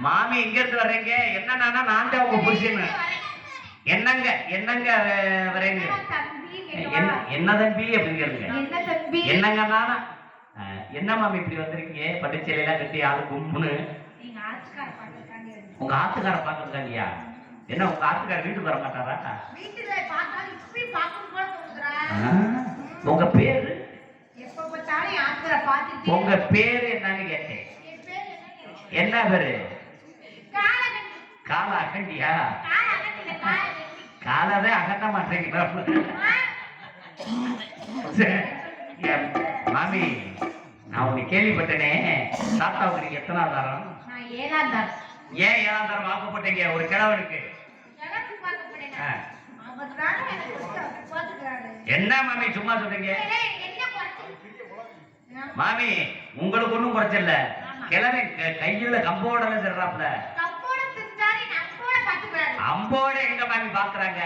மாமி எங்க இருந்து வர்றீங்க? என்னன்னா நான் தான் உங்க புருஷன். என்னங்க என்னங்க வரீங்க? என்ன தம்பி அப்படிங்கிறதுங்க. என்னங்க நானா? என்ன மாமி இப்படி வந்திருக்கீங்க? பட்டுச்சேலையெல்லாம் கட்டி ஆளு கும்புன்னு. உங்க ஆத்துக்கார பாக்குறதுக்காங்கயா? என்ன உங்க ஆத்துக்கார வீட்டுக்கு வர மாட்டாரா? உங்க பேரு? உங்க பேரு என்னன்னு கேட்டேன். என்ன பேரு? கால அகண்டியா? காலவே அகட்ட மாட்டேங்கிற மாமி. நான் உனக்கு கேள்விப்பட்டேனே, தாத்தாவுக்கு நீங்க எத்தனாவது தரம்? ஏன் 7ஆம் தரம் வாக்கப்பட்டீங்க ஒரு கிழவனுக்கு? என்ன மாமி சும்மா சொல்றீங்க? மாமி உங்களுக்கு ஒண்ணும் குறைச்சல. கிழமை கையில கம்போட தர்றாப்ல. அம்போட எங்க மாமி பாக்குறாங்க?